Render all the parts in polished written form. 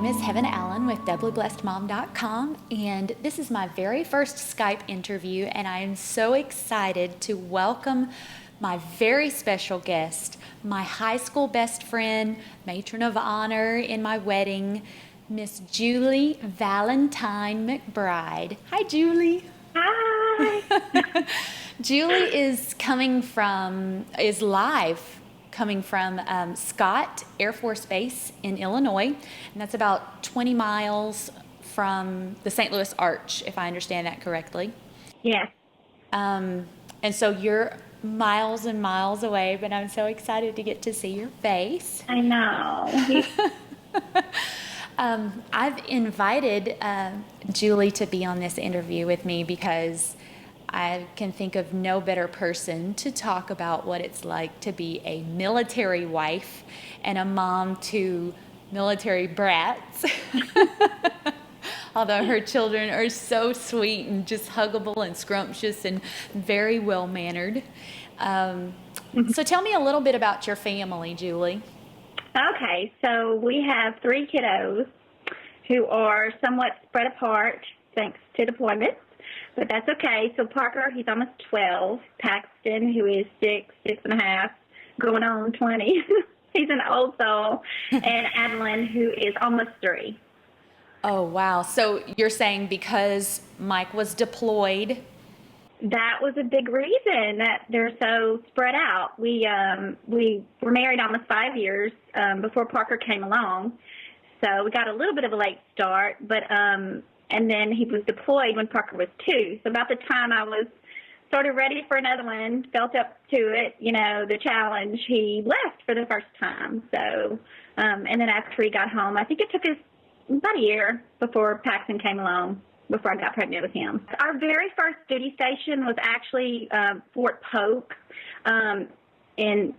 is Heaven Allen with doublyblessedmom.com, and this is my very first Skype interview, and I am so excited to welcome my very special guest, my high school best friend, matron of honor in my wedding, Miss Julie Valentine McBride. Hi, Julie. Hi. Julie is coming from Scott Airforce Base in Illinois, and that's about 20 miles from the St. Louis Arch, if I understand that correctly. Yes. And so you're miles and miles away, but I'm so excited to get to see your face. I know. I've invited Julie to be on this interview with me because I can think of no better person to talk about what it's like to be a military wife and a mom to military brats. Although her children are so sweet and just huggable and scrumptious and very well-mannered. So tell me a little bit about your family, Julie. Okay, so we have 3 kiddos who are somewhat spread apart thanks to deployments, but that's okay. So Parker, he's almost 12. Paxton, who is 6, 6.5, going on 20. He's an old soul. And Adeline, who is almost 3. Oh, wow. So you're saying because Mike was deployed? That was a big reason that they're so spread out. We were married almost 5 years before Parker came along, so we got a little bit of a late start. But and then he was deployed when Parker was 2. So about the time I was sort of ready for another one, felt up to it, the challenge, he left for the first time. So and then after he got home, I think it took us about a year before Paxton came along, before I got pregnant with him. Our very first duty station was actually Fort Polk in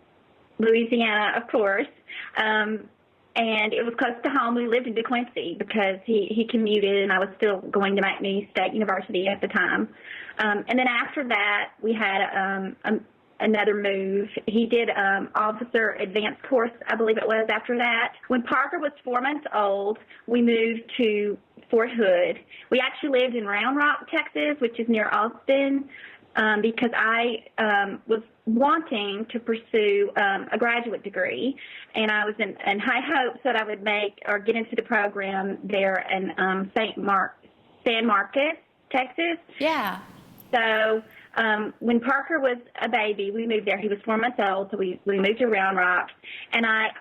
Louisiana, of course, and it was close to home. We lived in DeQuincy because he commuted, and I was still going to McNeese State University at the time. And then after that, we had another move. He did officer advanced course, I believe it was, after that. When Parker was 4 months old, we moved to Fort Hood. We actually lived in Round Rock, Texas, which is near Austin, because I was wanting to pursue a graduate degree, and I was in high hopes that I would get into the program there in San Marcos, Texas. Yeah. So when Parker was a baby, we moved there. He was 4 months old, so we moved to Round Rock. And I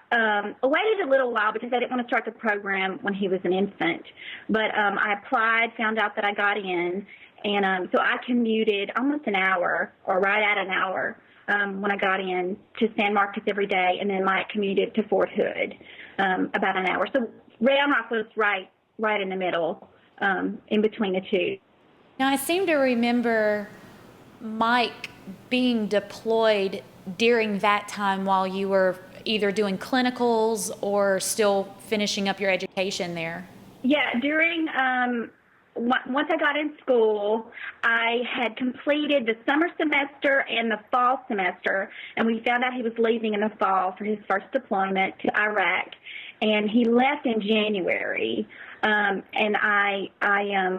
waited a little while because I didn't want to start the program when he was an infant. But I applied, found out that I got in, and so I commuted almost an hour, or right at an hour, when I got in to San Marcos every day, and then Mike commuted to Fort Hood about an hour. So Round Rock was right in the middle, in between the two. Now, I seem to remember Mike being deployed during that time while you were either doing clinicals or still finishing up your education there. Yeah, during once I got in school, I had completed the summer semester and the fall semester, and we found out he was leaving in the fall for his first deployment to Iraq, and he left in January. And I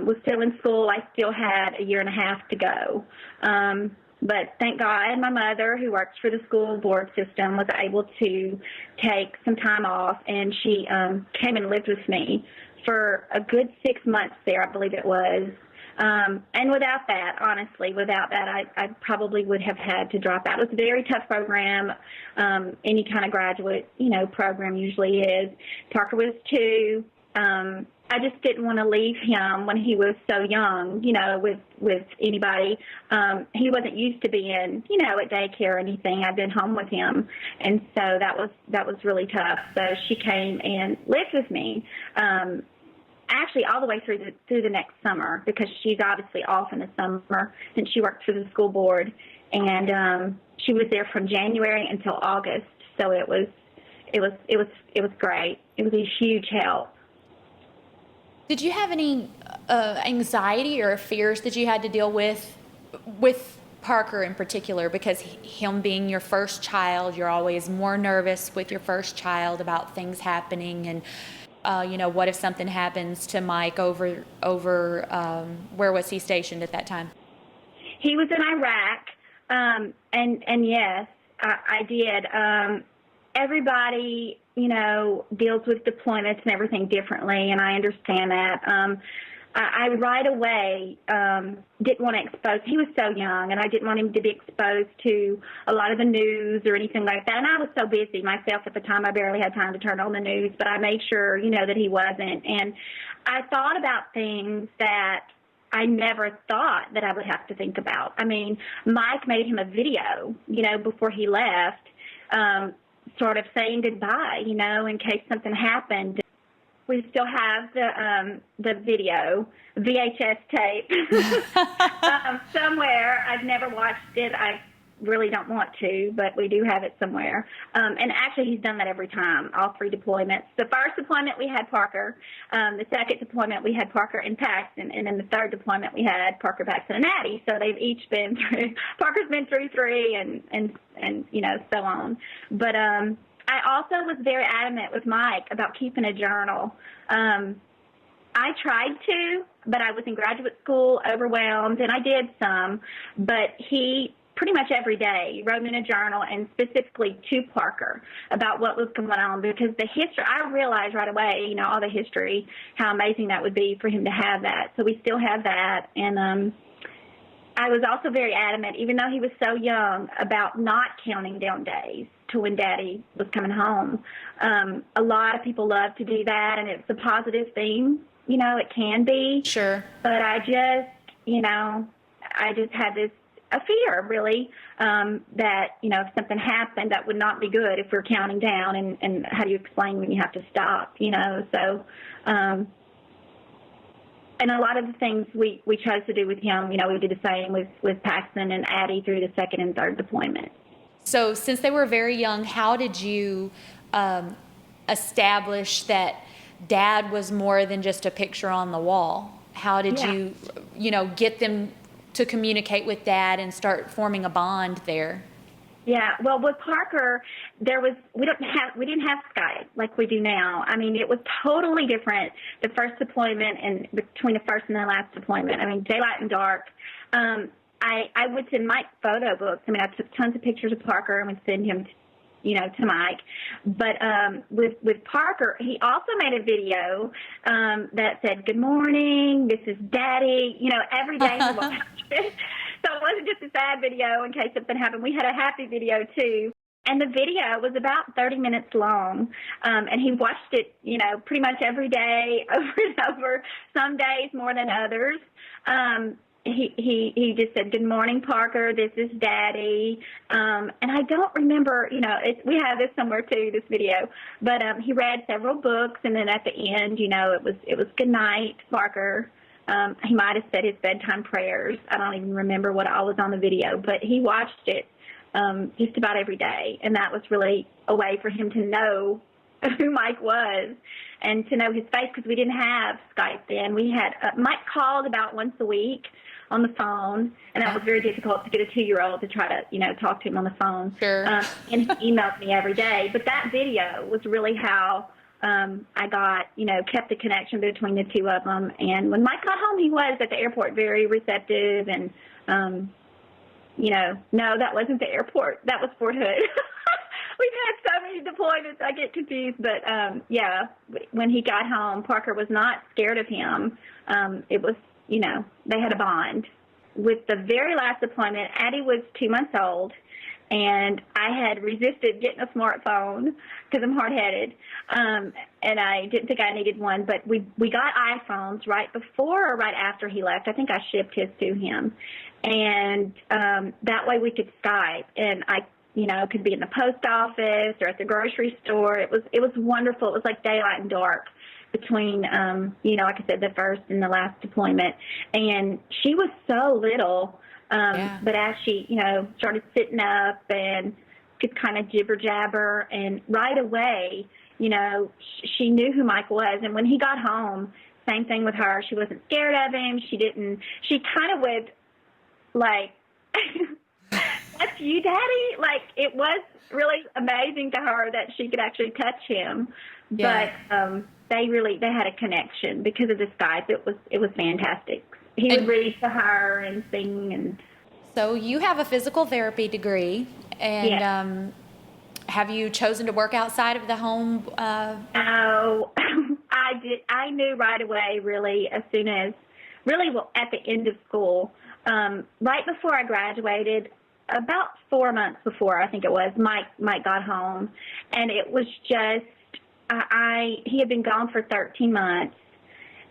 was still in school. I still had a year and a half to go. But thank God my mother, who works for the school board system, was able to take some time off, and she came and lived with me for a good 6 months there, I believe it was. And without that, honestly, I probably would have had to drop out. It was a very tough program. Any kind of graduate, program usually is. Parker was 2. I just didn't want to leave him when he was so young, with anybody. He wasn't used to being, at daycare or anything. I'd been home with him, and so that was really tough. So she came and lived with me, actually all the way through the next summer, because she's obviously off in the summer since she works for the school board, and she was there from January until August. So it was great. It was a huge help. Did you have any anxiety or fears that you had to deal with Parker in particular? Because him being your first child, you're always more nervous with your first child about things happening. And what if something happens to Mike over where was he stationed at that time? He was in Iraq, and yes, I did. Everybody, deals with deployments and everything differently, and I understand that. I right away didn't want to expose. He was so young, and I didn't want him to be exposed to a lot of the news or anything like that. And I was so busy myself at the time, I barely had time to turn on the news. But I made sure, that he wasn't. And I thought about things that I never thought that I would have to think about. I mean, Mike made him a video, before he left, sort of saying goodbye, in case something happened. We still have the video, VHS tape, somewhere. I've never watched it. I really don't want to, but we do have it somewhere. And actually, he's done that every time, all 3 deployments. The first deployment, we had Parker. The second deployment, we had Parker and Paxton. And then the third deployment, we had Parker, Paxton, and Addie. So they've each been through, Parker's been through 3 and so on. But I also was very adamant with Mike about keeping a journal. I tried to, but I was in graduate school, overwhelmed, and I did some. But he pretty much every day wrote in a journal, and specifically to Parker, about what was going on, because the history, I realized right away, all the history, how amazing that would be for him to have that. So we still have that. And I was also very adamant, even though he was so young, about not counting down days to when Daddy was coming home. A lot of people love to do that, and it's a positive thing. It can be. Sure. But I just, I just had a fear, really, that, if something happened, that would not be good if we're counting down, and how do you explain when you have to stop, So, and a lot of the things we chose to do with him, we did the same with Paxton and Addie through the second and third deployment. So since they were very young, how did you establish that Dad was more than just a picture on the wall? How did you, get them to communicate with Dad and start forming a bond there? Yeah, well, with Parker, we didn't have Skype like we do now. I mean, it was totally different, the first deployment and between the first and the last deployment. I mean, daylight and dark. I would send Mike photo books. I mean, I took tons of pictures of Parker and would send him, to Mike. But with Parker, he also made a video that said, "Good morning, this is Daddy." Every day he watched it. So it wasn't just a sad video in case something happened. We had a happy video too. And the video was about 30 minutes long, and he watched it, pretty much every day, over and over. Some days more than others. He just said, "Good morning, Parker. This is Daddy." And I don't remember, we have this somewhere too, this video. But he read several books, and then at the end, it was "Good night, Parker." He might have said his bedtime prayers. I don't even remember what all was on the video, but he watched it just about every day, and that was really a way for him to know who Mike was and to know his face, because we didn't have Skype then. We had Mike called about once a week on the phone, and that was very difficult to get a 2-year-old to try to, talk to him on the phone. Sure. And he emailed me every day. But that video was really how I got, kept the connection between the two of them. And when Mike got home, he was at the airport very receptive. And, no, that wasn't the airport. That was Fort Hood. We've had so many deployments, I get confused. But, when he got home, Parker was not scared of him. It was, they had a bond. With the very last deployment, Addie was 2 months old, and I had resisted getting a smartphone because I'm hard-headed, and I didn't think I needed one. But we got iPhones right before or right after he left. I think I shipped his to him, and that way we could Skype, and I could be in the post office or at the grocery store. It was wonderful. It was like daylight and dark between, like I said, the first and the last deployment. And she was so little, but as she, started sitting up and could kind of jibber jabber, and right away, she knew who Mike was. And when he got home, same thing with her. She wasn't scared of him. She kind of would, like, "That's you, Daddy?" Like, it was really amazing to her that she could actually touch him. but they had a connection because of the Skype. It was fantastic. He would read to her and sing. And so you have a physical therapy degree, and yes. Have you chosen to work outside of the home? No, I did. I knew right away, really, as soon as, really, well, at the end of school, right before I graduated, about 4 months before, I think it was, Mike got home, and it was just, he had been gone for 13 months,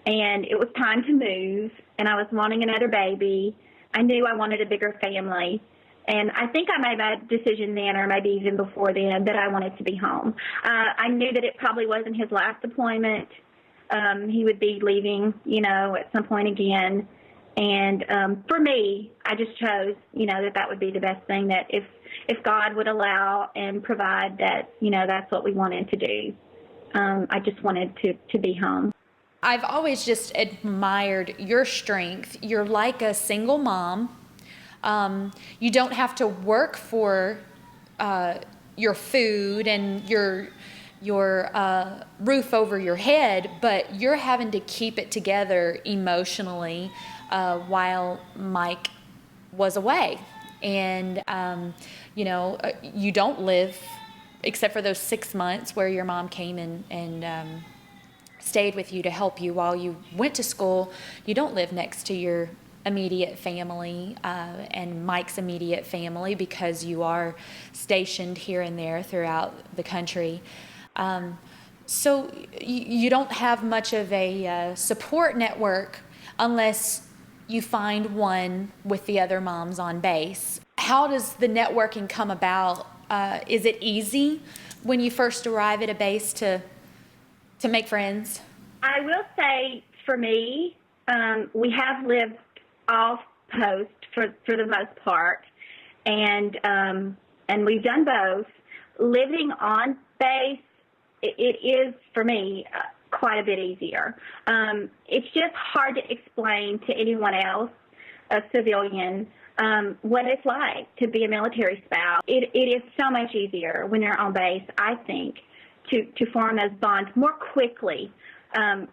and it was time to move, and I was wanting another baby. I knew I wanted a bigger family. And I think I made my decision then, or maybe even before then, that I wanted to be home. I knew that it probably wasn't his last deployment. He would be leaving, at some point again. And for me, I just chose, that would be the best thing, that if God would allow and provide that, that's what we wanted to do. I just wanted to be home. I've always just admired your strength. You're like a single mom. You don't have to work for your food and your roof over your head, but you're having to keep it together emotionally while Mike was away. And, you don't live, except for those 6 months where your mom came and stayed with you to help you while you went to school, you don't live next to your immediate family and Mike's immediate family because you are stationed here and there throughout the country. So you don't have much of a support network unless you find one with the other moms on base. How does the networking come about? Is it easy when you first arrive at a base to make friends? I will say, for me, we have lived off post for the most part, and we've done both. Living on base, it is for me quite a bit easier. It's just hard to explain to anyone else, a civilian, what it's like to be a military spouse. It is so much easier when you're on base, I think, to form those bonds more quickly.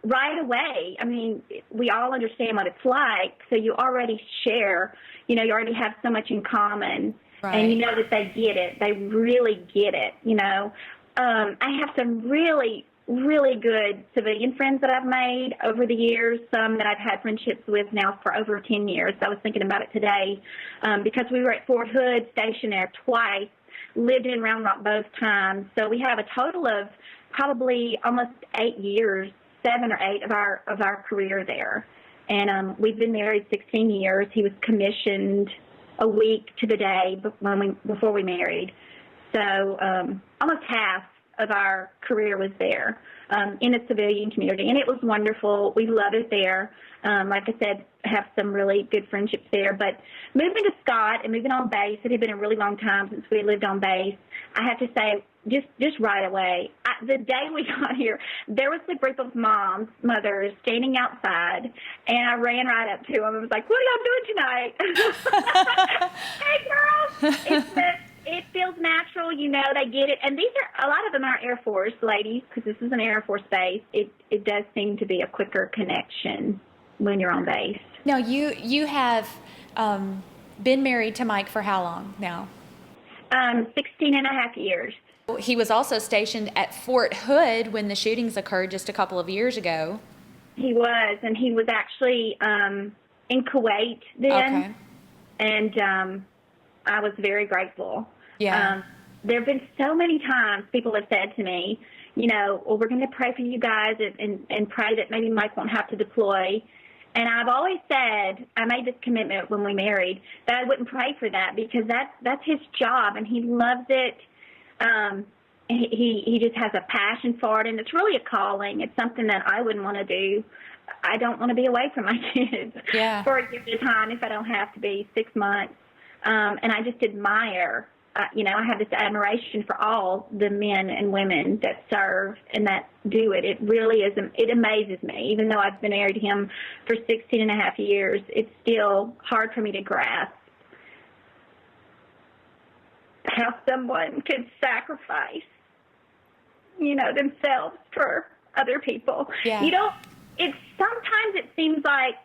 Right away. I mean, we all understand what it's like, so you already share, you already have so much in common, right. And you know that they get it. They really get it, I have some really, really good civilian friends that I've made over the years, some that I've had friendships with now for over 10 years. I was thinking about it today because we were at Fort Hood, stationed there twice, lived in Round Rock both times. So we have a total of probably almost 8 years, 7 or 8 of our career there. And we've been married 16 years. He was commissioned a week to the day before we married. So almost half of our career was there in the civilian community, and it was wonderful. We love it there. Like I said, have some really good friendships there. But moving to Scott and moving on base, it had been a really long time since we lived on base. I have to say, just right away, the day we got here, there was a group of mothers standing outside, and I ran right up to them and was like, "What are y'all doing tonight?" Hey, girls! It feels natural, they get it. And a lot of them are Air Force ladies, because this is an Air Force base. It does seem to be a quicker connection when you're on base. Now, you have been married to Mike for how long now? 16 and a half years. He was also stationed at Fort Hood when the shootings occurred just a couple of years ago. He was, and he was actually in Kuwait then. Okay. And I was very grateful. Yeah. There have been so many times people have said to me, well, we're going to pray for you guys and pray that maybe Mike won't have to deploy. And I've always said, I made this commitment when we married, that I wouldn't pray for that because that's his job, and he loves it. He just has a passion for it, and it's really a calling. It's something that I wouldn't want to do. I don't want to be away from my kids for a given time if I don't have to be 6 months. And I just admire, I have this admiration for all the men and women that serve and that do it. It really is, it amazes me. Even though I've been married to him for 16 and a half years, it's still hard for me to grasp how someone could sacrifice themselves for other people. Yeah. Sometimes it seems like,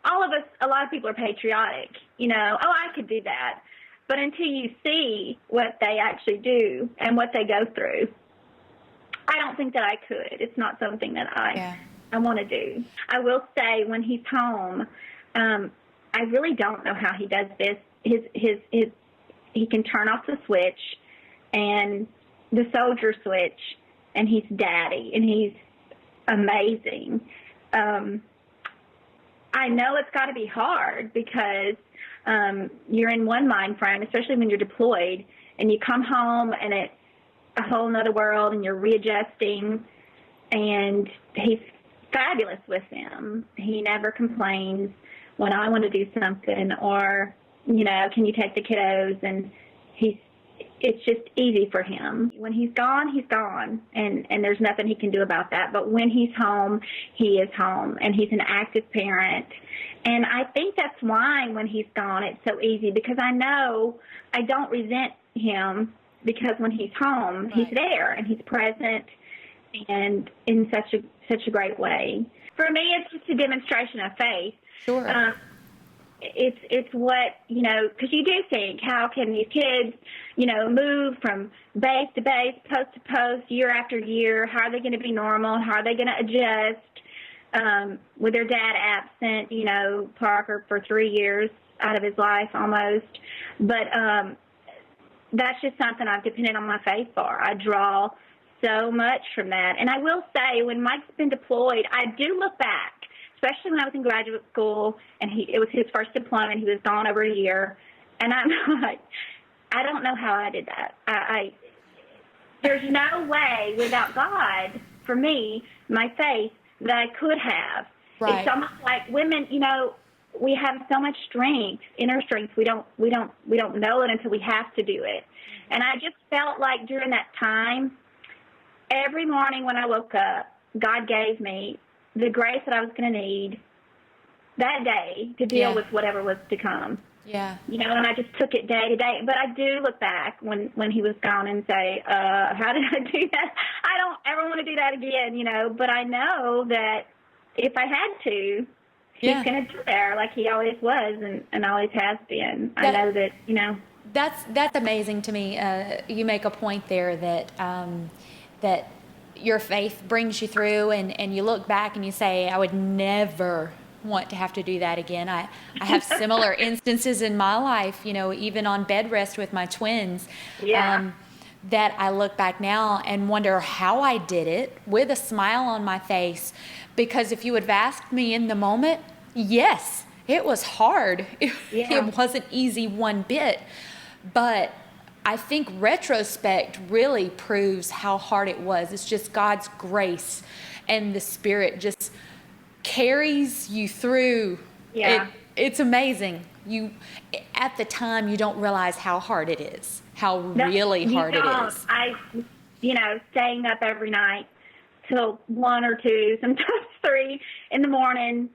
all of us, a lot of people are patriotic, I could do that. But until you see what they actually do and what they go through, I don't think that I could. It's not something that I want to do. I will say when he's home, I really don't know how he does this. He can turn off the switch and the soldier switch, and he's daddy, and he's amazing. I know it's got to be hard because you're in one mind frame, especially when you're deployed, and you come home and it's a whole nother world and you're readjusting, and he's fabulous with them. He never complains when I want to do something or, can you take the kiddos? And it's just easy for him. When he's gone, and there's nothing he can do about that. But when he's home, he is home, and he's an active parent. And I think that's why when he's gone, it's so easy, because I know I don't resent him, because when he's home, he's there and he's present, and in such a great way. For me, it's just a demonstration of faith. Sure. It's what, because you do think, how can these kids, move from base to base, post to post, year after year? How are they going to be normal? How are they going to adjust with their dad absent, Parker, for 3 years out of his life almost? But that's just something I've depended on my faith for. I draw so much from that. And I will say, when Mike's been deployed, I do look back, especially when I was in graduate school, and it was his first deployment. He was gone over a year. And I'm like, I don't know how I did that. There's no way without God, for me, my faith, that I could have. Right. It's almost like women, we have so much strength, inner strength. We don't know it until we have to do it. And I just felt like during that time, every morning when I woke up, God gave me the grace that I was going to need that day to deal with whatever was to come. Yeah. And I just took it day to day. But I do look back when he was gone and say, how did I do that? I don't ever want to do that again, But I know that if I had to, he's going to be there like he always was and always has been. I know that, That's amazing to me. You make a point there that that your faith brings you through, and you look back and you say, I would never want to have to do that again. I have similar instances in my life, even on bed rest with my twins, that I look back now and wonder how I did it with a smile on my face. Because if you would have asked me in the moment, yes, it was hard. It wasn't easy one bit. But I think retrospect really proves how hard it was. It's just God's grace and the Spirit just carries you through. Yeah. It's amazing. At the time, you don't realize how hard it is, how really hard it is. Staying up every night till 1 or 2, sometimes 3 in the morning,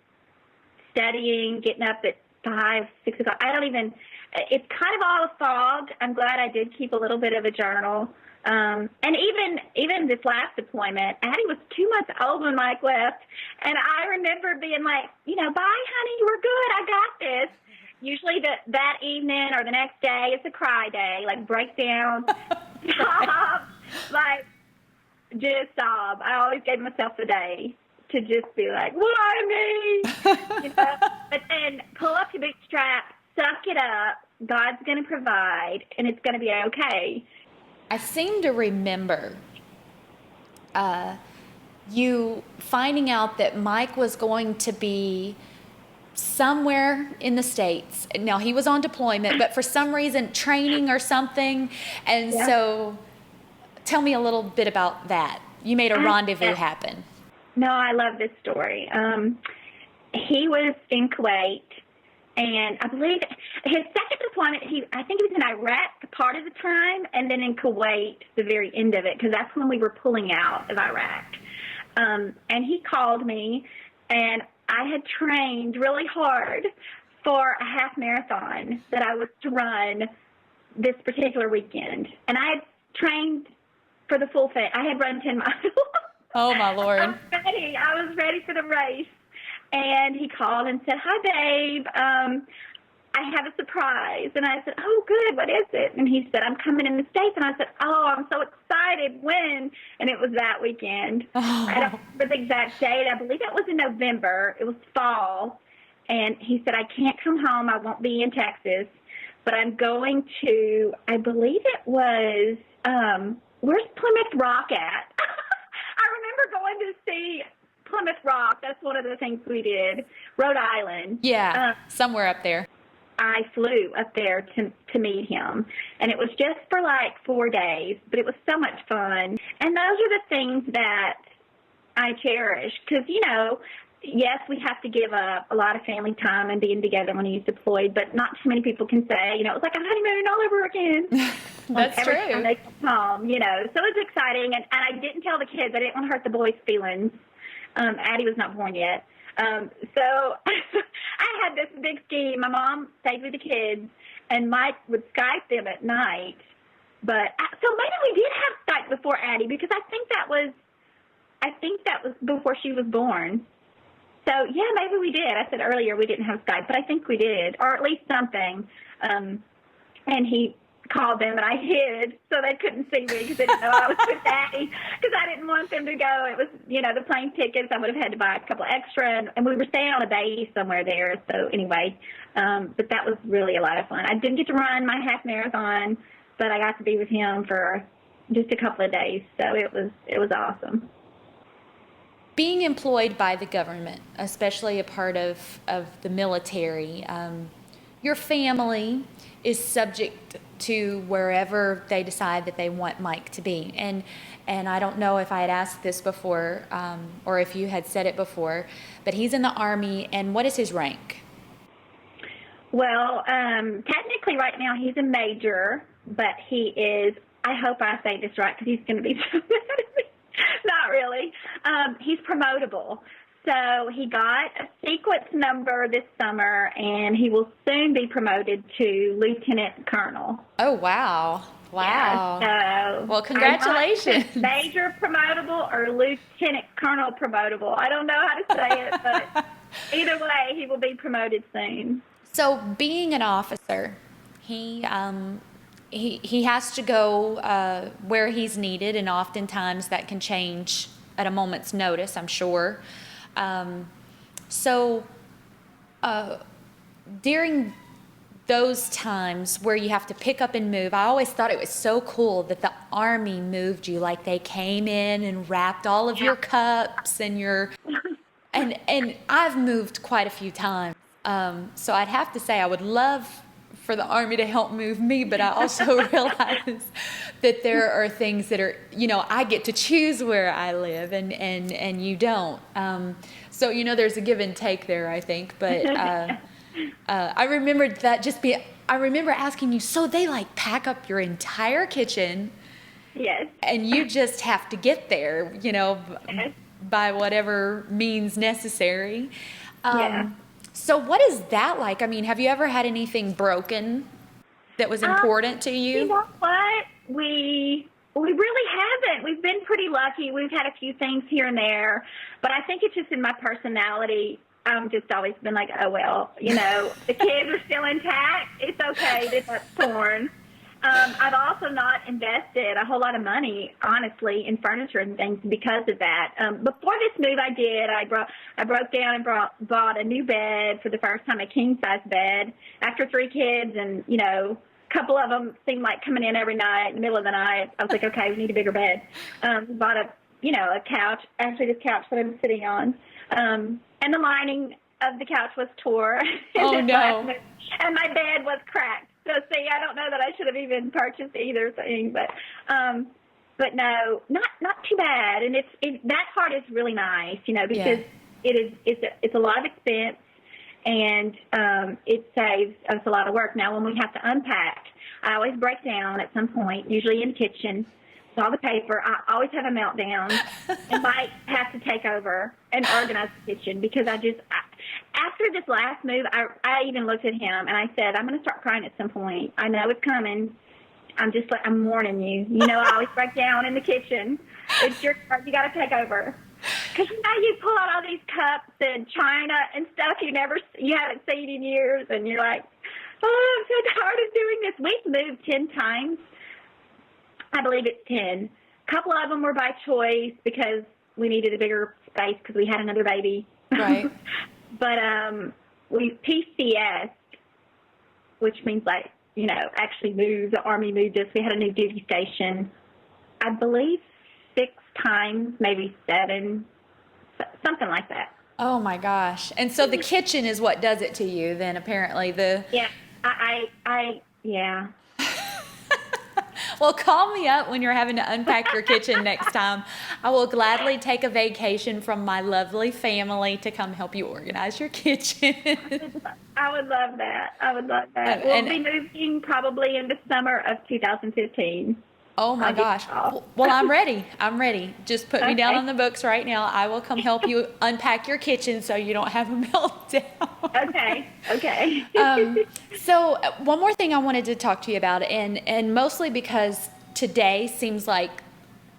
studying, getting up at 5, 6 o'clock. It's kind of all a fog. I'm glad I did keep a little bit of a journal. And even this last deployment, Addie was 2 months old when Mike left. And I remember being like, bye, honey, we're good. I got this. Usually that evening or the next day, it's a cry day, like breakdown, sob, just sob. I always gave myself a day to just be like, why me? But then pull up your big strap, suck it up. God's going to provide, and it's going to be okay. I seem to remember you finding out that Mike was going to be somewhere in the States. Now, he was on deployment, but for some reason, training or something. And so tell me a little bit about that. You made a rendezvous happen. No, I love this story. He was in Kuwait. And I believe his second deployment, I think he was in Iraq part of the time, and then in Kuwait the very end of it, because that's when we were pulling out of Iraq. And he called me, and I had trained really hard for a half marathon that I was to run this particular weekend. And I had trained for the full thing. I had run 10 miles. Oh, my Lord. I was ready for the race. And he called and said, "Hi, babe. I have a surprise." And I said, "Oh, good. What is it?" And he said, "I'm coming in the States." And I said, "Oh, I'm so excited. When?" And it was that weekend. Oh. I don't remember the exact date. I believe it was in November. It was fall. And he said, "I can't come home. I won't be in Texas. But I'm going to," I believe it was, where's Plymouth Rock at? I remember going to see Plymouth Rock. That's one of the things we did. Rhode Island. Yeah, somewhere up there. I flew up there to meet him, and it was just for like 4 days, but it was so much fun. And those are the things that I cherish because, yes, we have to give up a lot of family time and being together when he's deployed, but not too many people can say, it's like a honeymoon all over again. That's every true. time they come home, so it's exciting. And I didn't tell the kids. I didn't want to hurt the boys' feelings. Addie was not born yet. So I had this big scheme. My mom stayed with the kids, and Mike would Skype them at night. But so maybe we did have Skype before Addie, because I think that was before she was born. So yeah, maybe we did. I said earlier we didn't have Skype, but I think we did, or at least something. And he called them, and I hid so they couldn't see me because they didn't know I was with Daddy, because I didn't want them to go. It was, the plane tickets. I would have had to buy a couple extra, and we were staying on a base somewhere there. So anyway, but that was really a lot of fun. I didn't get to run my half marathon, but I got to be with him for just a couple of days. So it was awesome. Being employed by the government, especially a part of the military, your family is subject to wherever they decide that they want Mike to be. And I don't know if I had asked this before, or if you had said it before, but he's in the Army, and what is his rank? Well, technically right now he's a major, but he is, I hope I say this right because he's going to be so mad at me. Not really. He's promotable. So he got a sequence number this summer, and he will soon be promoted to lieutenant colonel. Oh, wow. Wow. Yeah, so well, congratulations. Major promotable or lieutenant colonel promotable. I don't know how to say it, but either way, he will be promoted soon. So being an officer, he has to go where he's needed, and oftentimes that can change at a moment's notice, I'm sure. So during those times where you have to pick up and move, I always thought it was so cool that the Army moved you, like they came in and wrapped all of your cups and your, and I've moved quite a few times. So I'd have to say I would love for the Army to help move me, but I also realize that there are things that are, I get to choose where I live and you don't. So, there's a give and take there, I think. But I remembered that I remember asking you, so they pack up your entire kitchen. Yes. And you just have to get there, by whatever means necessary. Yeah. So what is that like? I mean, have you ever had anything broken that was important to you? You know what? We really haven't. We've been pretty lucky. We've had a few things here and there, but I think it's just in my personality. I've just always been like, oh, well, the kids are still intact. It's okay. They're not torn. I've also not invested a whole lot of money, honestly, in furniture and things because of that. Before this move, I did. I broke down and bought a new bed for the first time, a king-size bed. After 3 kids and, a couple of them seemed like coming in every night, in the middle of the night. I was like, okay, we need a bigger bed. Bought a couch, actually this couch that I'm sitting on. And the lining of the couch was tore. Oh, no. And my bed was cracked. So see, I don't know that I should have even purchased either thing, but no, not too bad. And that part is really nice, because it's a lot of expense, and it saves us a lot of work. Now, when we have to unpack, I always break down at some point, usually in the kitchen, with all the paper. I always have a meltdown, and Mike has to take over and organize the kitchen because after this last move, I even looked at him and I said, I'm going to start crying at some point. I know it's coming. I'm just like, I'm warning you. You know, I always break down in the kitchen. It's your turn. You got to take over. Because you pull out all these cups and china and stuff you haven't seen in years, and you're like, oh, I'm so tired of doing this. We've moved 10 times. I believe it's 10. A couple of them were by choice because we needed a bigger space because we had another baby. Right. But we PCS, which means like, you know, actually moved. The Army moved us. We had a new duty station. I believe 6 times, maybe 7, something like that. Oh my gosh. And so the kitchen is what does it to you then, apparently. Yeah, yeah. Well, call me up when you're having to unpack your kitchen next time. I will gladly take a vacation from my lovely family to come help you organize your kitchen. I would love that. We'll be moving probably in the summer of 2015. Oh my gosh. Well, I'm ready. Just put me down on the books right now. I will come help you unpack your kitchen so you don't have a meltdown. Okay. So one more thing I wanted to talk to you about, and mostly because today seems like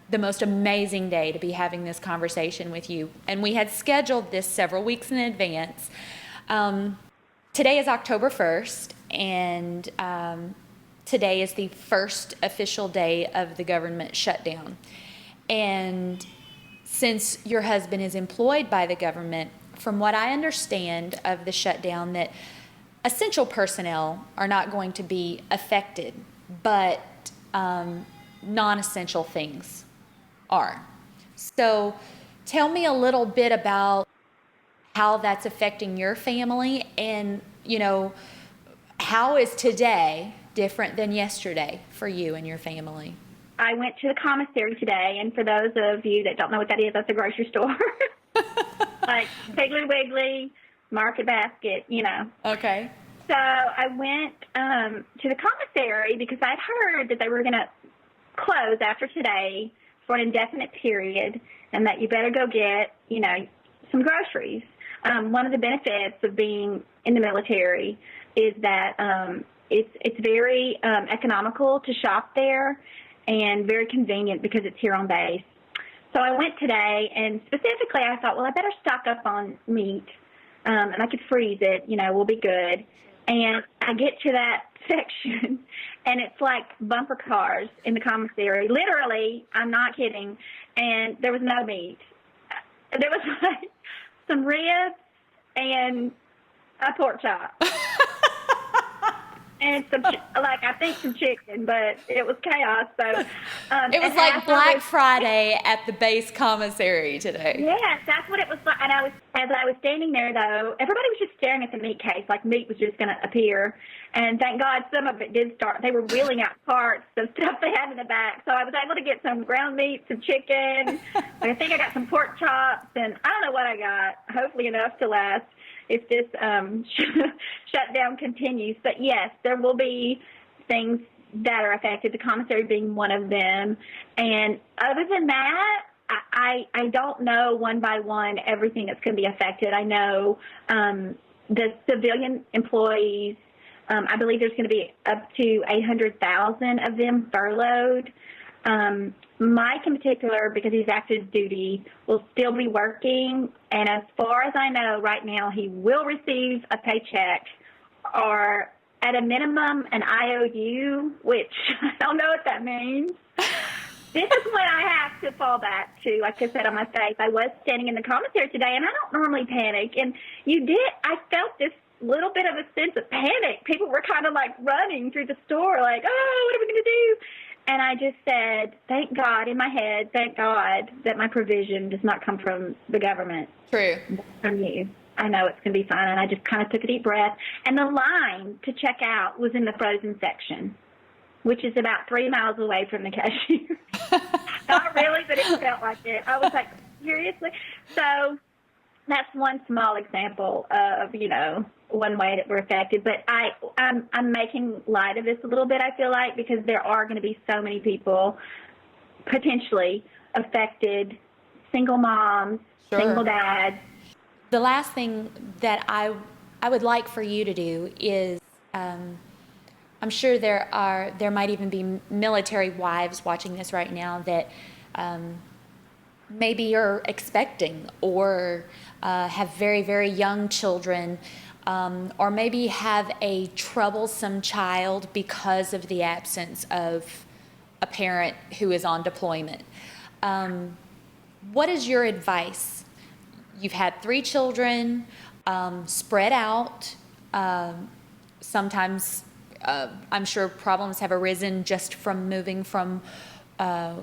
the most amazing day to be having this conversation with you. And we had scheduled this several weeks in advance. Today is October 1st, and today is the first official day of the government shutdown. And since your husband is employed by the government, from what I understand of the shutdown, that essential personnel are not going to be affected, but non-essential things are. So tell me a little bit about how that's affecting your family, and, you know, how is today different than yesterday for you and your family? I went to the commissary today, and for those of you that don't know what that is, that's a grocery store. Like Piggly Wiggly, Market Basket, you know. Okay. So I went to the commissary because I'd heard that they were going to close after today for an indefinite period, and that you better go get, you know, some groceries. One of the benefits of being in the military is that it's very economical to shop there, and very convenient because it's here on base. So I went today, and specifically I thought, well, I better stock up on meat, and I could freeze it, you know, we'll be good. And I get to that section, and it's like bumper cars in the commissary. Literally, I'm not kidding, and there was no meat. There was like some ribs and a pork chop. And some, I think some chicken, but it was chaos. So it was like Black Friday at the base commissary today. Yes, that's what it was like. And as I was standing there, though, everybody was just staring at the meat case, like meat was just going to appear. And thank God some of it did start. They were wheeling out parts of stuff they had in the back. So I was able to get some ground meat, some chicken. I think I got some pork chops, and I don't know what I got. Hopefully enough to last if this shutdown continues. But yes, there will be things that are affected, the commissary being one of them. And other than that, I don't know one by one everything that's going to be affected. I know the civilian employees, I believe there's going to be up to 800,000 of them furloughed. Mike in particular, because he's active duty, will still be working, and as far as I know right now, he will receive a paycheck or at a minimum an IOU, which I don't know what that means. This is what I have to fall back to, like I said, on my face. I was standing in the commissary today, and I don't normally panic, and I felt this little bit of a sense of panic. People were kind of like running through the store like, oh, what are we going to do? And I just said, thank God, in my head, thank God that my provision does not come from the government. True. From you. I know it's going to be fine. And I just kind of took a deep breath. And the line to check out was in the frozen section, which is about 3 miles away from the cashier. Not really, but it felt like it. I was like, seriously? So that's one small example of, you know, one way that we're affected. But I'm making light of this a little bit, I feel like, because there are going to be so many people potentially affected, single moms, Sure. single dads. The last thing that I would like for you to do is I'm sure there might even be military wives watching this right now that maybe are expecting or have very, very young children, or maybe have a troublesome child because of the absence of a parent who is on deployment. What is your advice? You've had 3 children, spread out. Sometimes I'm sure problems have arisen just from moving from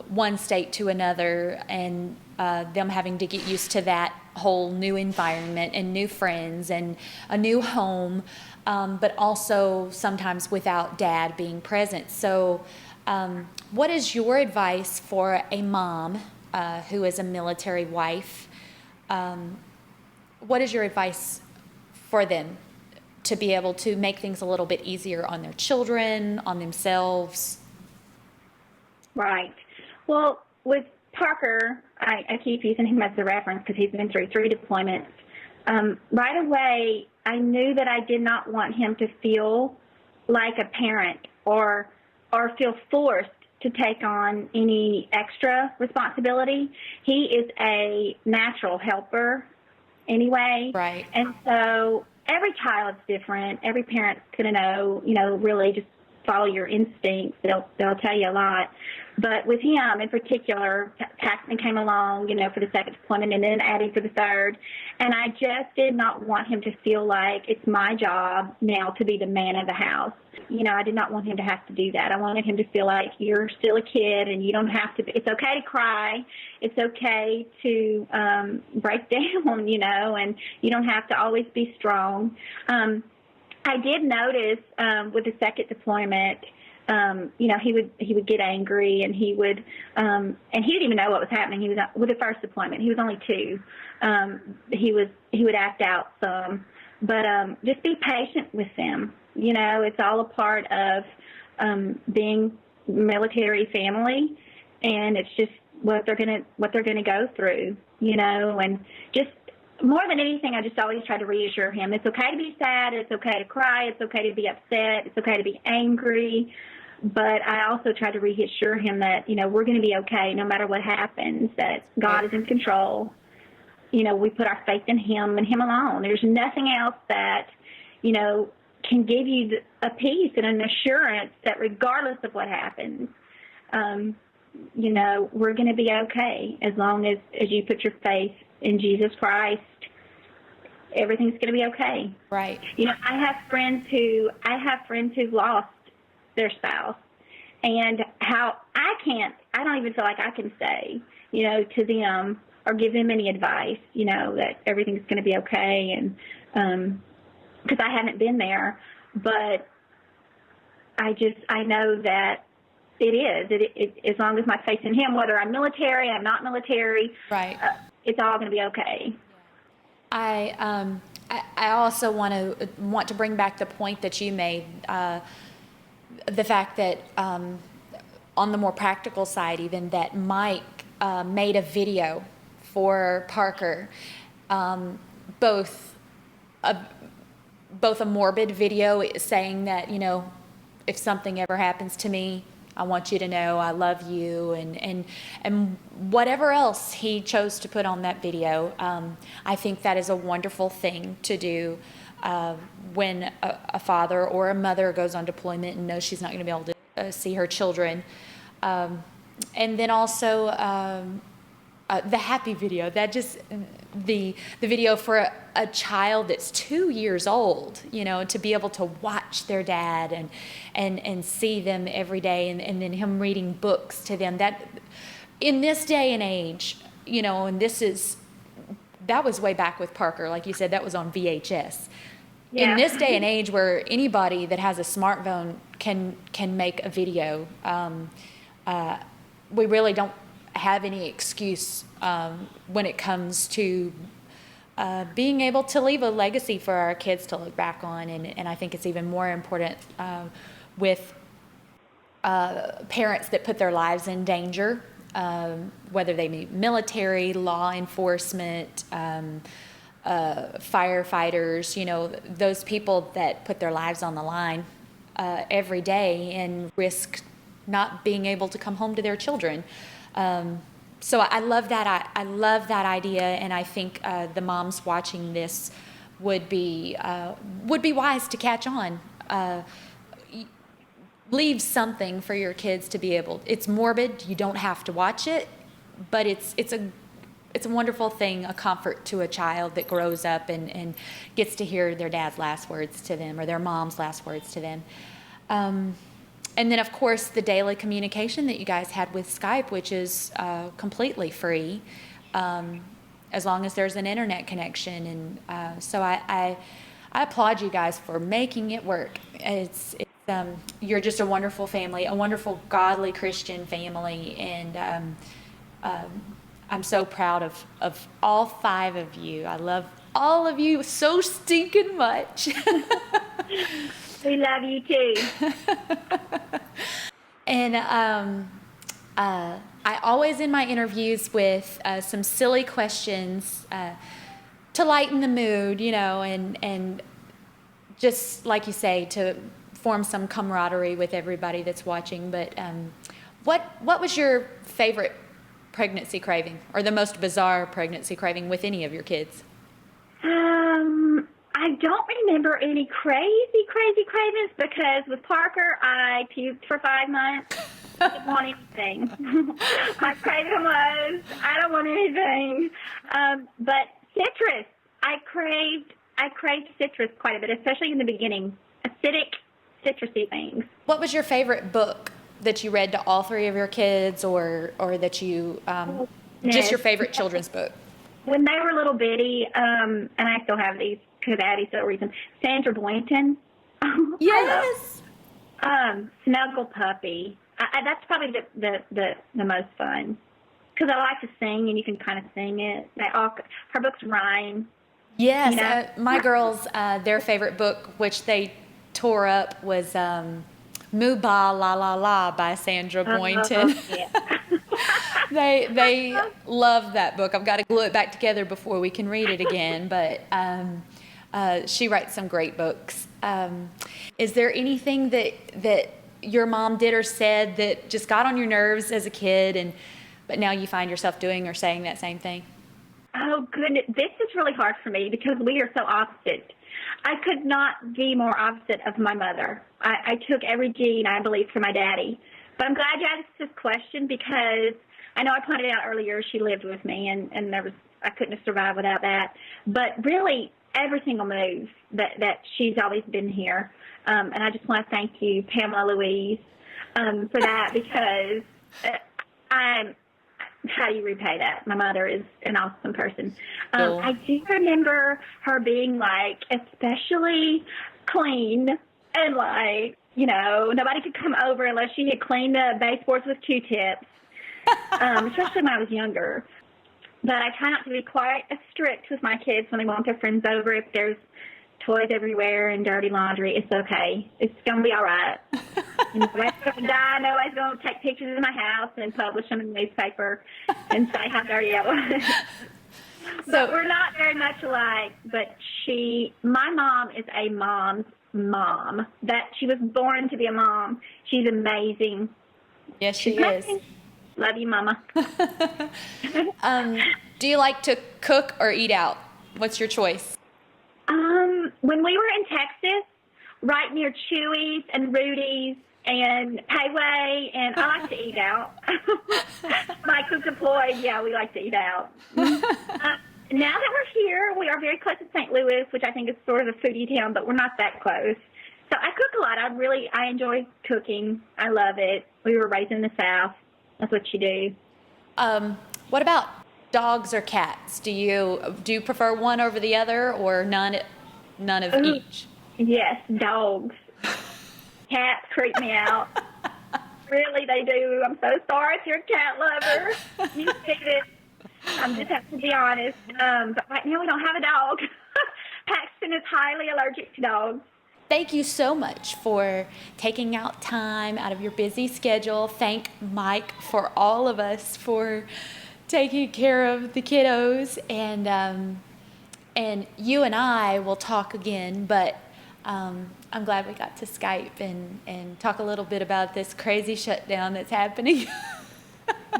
one state to another, and them having to get used to that whole new environment and new friends and a new home, but also sometimes without dad being present. So what is your advice for a mom who is a military wife? What is your advice for them to be able to make things a little bit easier on their children, on themselves? Right. Well, with Parker, I keep using him as a reference because he's been through 3 deployments. Right away, I knew that I did not want him to feel like a parent or feel forced to take on any extra responsibility. He is a natural helper anyway. Right. And so every child's different. Every parent's going to know, really just follow your instincts. They'll tell you a lot. But with him in particular, Paxton came along, for the 2nd deployment and then adding for the 3rd. And I just did not want him to feel like it's my job now to be the man of the house. I did not want him to have to do that. I wanted him to feel like you're still a kid and you don't have to, it's okay to cry. It's okay to break down, and you don't have to always be strong. I did notice with the 2nd deployment, he would get angry and he would, and he didn't even know what was happening. He was with the 1st deployment. He was only 2. He would act out some, but just be patient with them. It's all a part of being military family, and it's just what they're gonna go through. And just more than anything, I just always try to reassure him. It's okay to be sad. It's okay to cry. It's okay to be upset. It's okay to be angry. But I also try to reassure him that, we're going to be okay no matter what happens, that God is in control. We put our faith in him and him alone. There's nothing else that, can give you a peace and an assurance that regardless of what happens, we're going to be okay as long as you put your faith in Jesus Christ. Everything's going to be okay. Right. I have friends who've lost their spouse, and I don't even feel like I can say, to them or give them any advice, that everything's going to be okay, and because I haven't been there, but I know that it is. As long as my faith's in him, whether I'm military, I'm not military, right, it's all going to be okay. I also want to bring back the point that you made, the fact that on the more practical side, even that Mike made a video for Parker, both a morbid video saying that, if something ever happens to me, I want you to know I love you, and whatever else he chose to put on that video. I think that is a wonderful thing to do when a father or a mother goes on deployment and knows she's not going to be able to see her children. And then also the happy video, that just the video for a child that's 2 years old, to be able to watch their dad and see them every day, and then him reading books to them. That in this day and age, and that was way back with Parker, like you said, that was on VHS. Yeah. In this day and age where anybody that has a smartphone can make a video, we really don't have any excuse when it comes to being able to leave a legacy for our kids to look back on. And I think it's even more important with parents that put their lives in danger, whether they be military, law enforcement, firefighters, those people that put their lives on the line. every day and risk not being able to come home to their children. So I love that. I love that idea, and I think the moms watching this would be wise to catch on. Leave something for your kids to be able. It's morbid. You don't have to watch it, but it's a wonderful thing, a comfort to a child that grows up and gets to hear their dad's last words to them or their mom's last words to them. And then, of course, the daily communication that you guys had with Skype, which is completely free, as long as there's an internet connection. And so I applaud you guys for making it work. You're just a wonderful family, a wonderful, godly Christian family, and I'm so proud of all 5 of you. I love all of you so stinking much. We love you too. And I always end my interviews with some silly questions to lighten the mood, and just like you say, to form some camaraderie with everybody that's watching. But what was your favorite pregnancy craving, or the most bizarre pregnancy craving with any of your kids? I don't remember any crazy cravings because with Parker, I puked for 5 months. I didn't want anything. My craving was, I don't want anything. But citrus, I craved citrus quite a bit, especially in the beginning. Acidic, citrusy things. What was your favorite book that you read to all 3 of your kids, or that you, just your favorite children's book? When they were little bitty, and I still have these because Addie still reads them, Sandra Boynton. Yes. Snuggle Puppy. That's probably the most fun because I like to sing, and you can kind of sing it. Her books rhyme. Yes, my girls, their favorite book, which they tore up, was Moo Ba La La La by Sandra Boynton. Yeah. They love that book. I've got to glue it back together before we can read it again, but she writes some great books. Is there anything that your mom did or said that just got on your nerves as a kid, but now you find yourself doing or saying that same thing? Oh, goodness. This is really hard for me because we are so opposite. I could not be more opposite of my mother. I took every gene, I believe, from my daddy. But I'm glad you asked this question because I know I pointed out earlier she lived with me, and I couldn't have survived without that. But really, every single move that she's always been here. And I just want to thank you, Pamela Louise, for that because how do you repay that? My mother is an awesome person. Cool. I do remember her being especially clean and nobody could come over unless she had cleaned the baseboards with Q-tips, especially when I was younger. But I try not to be quite as strict with my kids when they want their friends over. If there's toys everywhere and dirty laundry, it's okay. It's going to be all right. Nobody's going to die. Nobody's going to take pictures of my house and publish them in the newspaper and say how dirty it was. So we're not very much alike, but my mom is a mom's mom. That she was born to be a mom. She's amazing. Yes, she is. Love you, Mama. Do you like to cook or eat out? What's your choice? When we were in Texas, right near Chewy's and Rudy's and Payway, and I like to eat out. My cook deployed, we like to eat out. Now that we're here, we are very close to St. Louis, which I think is sort of a foodie town, but we're not that close. So I cook a lot. I enjoy cooking. I love it. We were raised in the South. That's what you do. What about dogs or cats? Do you prefer one over the other, or none of each? Yes, dogs. Cats creep me out. Really, they do. I'm so sorry if you're a cat lover. You see it. I'm just have to be honest. But right now we don't have a dog. Paxton is highly allergic to dogs. Thank you so much for taking out time out of your busy schedule. Thank Mike for all of us for taking care of the kiddos. And you and I will talk again, but I'm glad we got to Skype and talk a little bit about this crazy shutdown that's happening.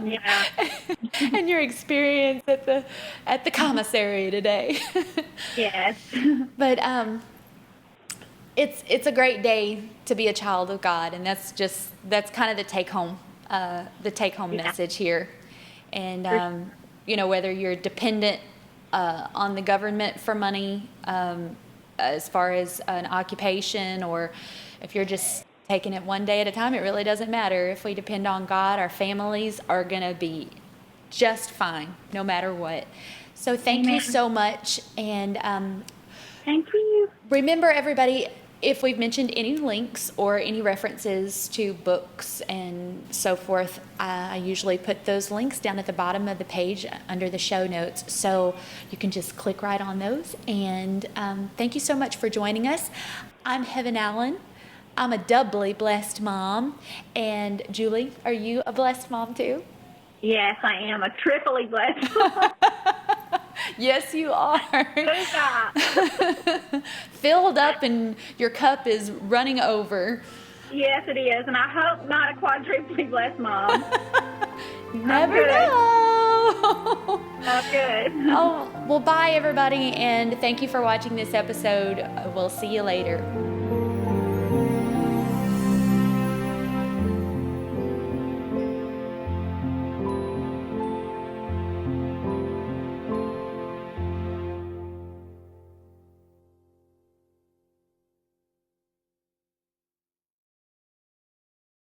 Yeah. And your experience at the commissary today. Yes. But it's a great day to be a child of God, and that's kind of the take home message here. And whether you're dependent on the government for money, as far as an occupation, or if you're just taking it one day at a time, it really doesn't matter. If we depend on God, our families are going to be just fine, no matter what. So thank you so much. And thank you. remember, everybody, if we've mentioned any links or any references to books and so forth, I usually put those links down at the bottom of the page under the show notes. So you can just click right on those. And thank you so much for joining us. I'm Heaven Allen. I'm a doubly blessed mom. And Julie, are you a blessed mom too? Yes, I am a triply blessed. Yes, you are. Good job. Filled up and your cup is running over. Yes, it is. And I hope not a quadruply blessed mom. Never know. Not good. Oh, well, bye, everybody. And thank you for watching this episode. We'll see you later.